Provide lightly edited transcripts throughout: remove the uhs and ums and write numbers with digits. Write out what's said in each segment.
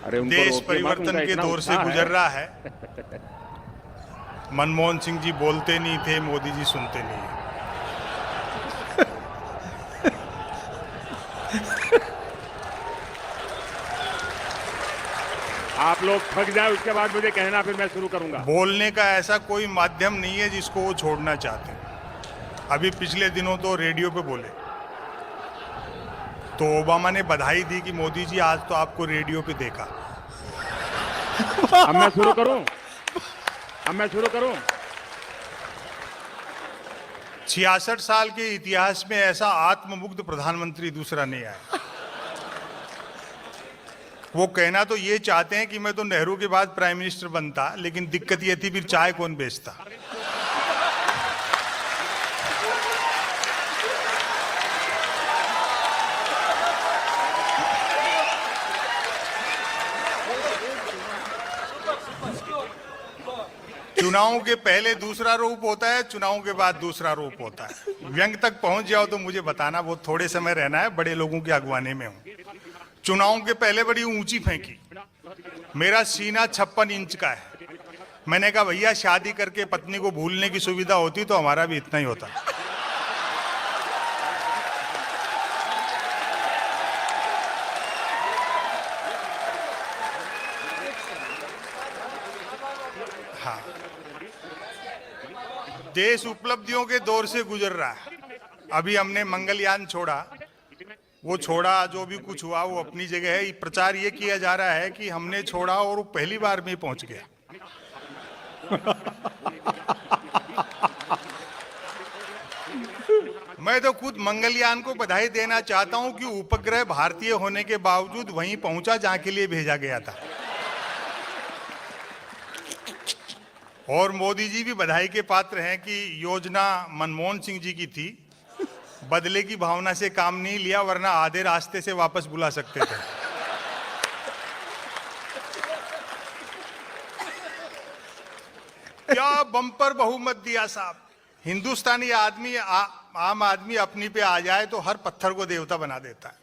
अरे उनको देश रोकिए मत, परिवर्तन उनका के इतना दौर से उत्साह गुजर रहा है। मनमोहन सिंह जी बोलते नहीं थे, मोदी जी सुनते नहीं। आप लोग थक जाए उसके बाद मुझे कहना, फिर मैं शुरू करूंगा। बोलने का ऐसा कोई माध्यम नहीं है जिसको वो छोड़ना चाहते हैं। अभी पिछले दिनों तो रेडियो पे बोले, तो ओबामा ने बधाई दी कि मोदी जी आज तो आपको रेडियो पे देखा। अब मैं शुरू करूं, अब मैं शुरू करूं। 66 साल के इतिहास में ऐसा आत्ममुग्ध प्रधानमंत्री दूसरा नहीं आया। वो कहना तो ये चाहते हैं कि मैं तो नेहरू के बाद प्राइम मिनिस्टर बनता, लेकिन दिक्कत ये थी फिर चाय कौन बेचता। चुनाव के पहले दूसरा रूप होता है, चुनाव के बाद दूसरा रूप होता है। व्यंग तक पहुंच जाओ तो मुझे बताना, वो थोड़े समय रहना है, बड़े लोगों के अगवाने में हूं। चुनाव के पहले बड़ी ऊंची फेंकी, मेरा सीना 56 इंच का है। मैंने कहा भैया शादी करके पत्नी को भूलने की सुविधा होती तो हमारा भी इतना ही होता। हाँ, देश उपलब्धियों के दौर से गुजर रहा है। अभी हमने मंगलयान छोड़ा, वो छोड़ा, जो भी कुछ हुआ वो अपनी जगह है। प्रचार ये किया जा रहा है कि हमने छोड़ा और वो पहली बार में पहुंच गया। मैं तो खुद मंगलयान को बधाई देना चाहता हूं कि उपग्रह भारतीय होने के बावजूद वहीं पहुंचा जहां के लिए भेजा गया था। और मोदी जी भी बधाई के पात्र हैं कि योजना मनमोहन सिंह जी की थी, बदले की भावना से काम नहीं लिया, वरना आधे रास्ते से वापस बुला सकते थे। क्या बम्पर बहुमत दिया साहब। हिंदुस्तानी आदमी आम आदमी अपनी पे आ जाए तो हर पत्थर को देवता बना देता है।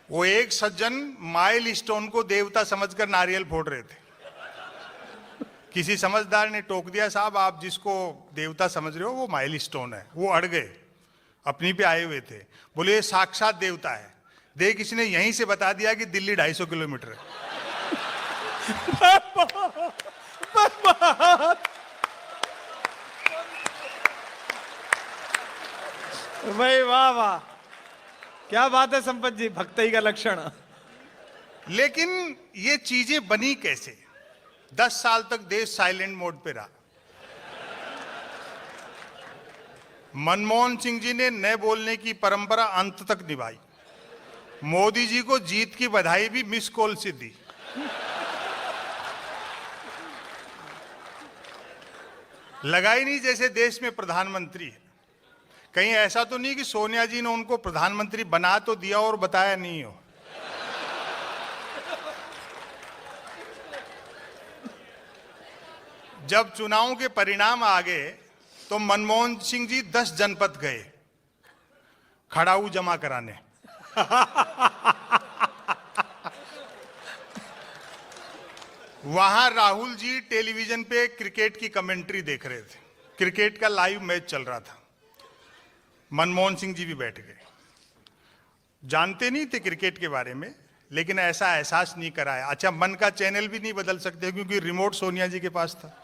वो एक सज्जन माइल स्टोन को देवता समझकर नारियल फोड़ रहे थे। किसी समझदार ने टोक दिया, साहब आप जिसको देवता समझ रहे हो वो माइल स्टोन है। वो अड़ गए, अपनी पे आए हुए थे। बोले ये साक्षात देवता है। देख इसने यहीं से बता दिया कि दिल्ली 250 किलोमीटर है। भाई वाह वाह, क्या बात है संपत जी, भक्ति का लक्षण। लेकिन ये चीजें बनी कैसे? 10 साल तक देश साइलेंट मोड पे रहा। मनमोहन सिंह जी ने न बोलने की परंपरा अंत तक निभाई। मोदी जी को जीत की बधाई भी मिस कॉल से दी। लगा ही नहीं जैसे देश में प्रधानमंत्री है। कहीं ऐसा तो नहीं कि सोनिया जी ने उनको प्रधानमंत्री बना तो दिया और बताया नहीं हो। जब चुनाव के परिणाम आ गए तो मनमोहन सिंह जी 10 जनपद गए खड़ाऊ जमा कराने। वहां राहुल जी टेलीविजन पे क्रिकेट की कमेंट्री देख रहे थे, क्रिकेट का लाइव मैच चल रहा था। मनमोहन सिंह जी भी बैठ गए। जानते नहीं थे क्रिकेट के बारे में, लेकिन ऐसा एहसास नहीं कराया। अच्छा, मन का चैनल भी नहीं बदल सकते क्योंकि रिमोट सोनिया जी के पास था।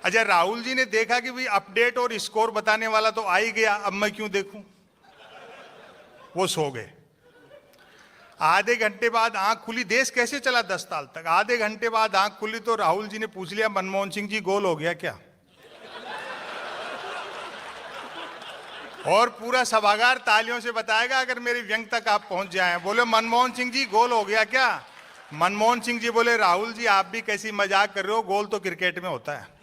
अच्छा, राहुल जी ने देखा कि भाई अपडेट और स्कोर बताने वाला तो आ ही गया, अब मैं क्यों देखूं। वो सो गए। आधे घंटे बाद आंख खुली। देश कैसे चला 10 साल तक? आधे घंटे बाद आंख खुली तो राहुल जी ने पूछ लिया, मनमोहन सिंह जी गोल हो गया क्या? और पूरा सभागार तालियों से बताएगा अगर मेरे व्यंग तक आप पहुंच जाएं। बोले मनमोहन सिंह जी गोल हो गया क्या? मनमोहन सिंह जी बोले राहुल जी आप भी कैसी मजाक कर रहे हो, गोल तो क्रिकेट में होता है।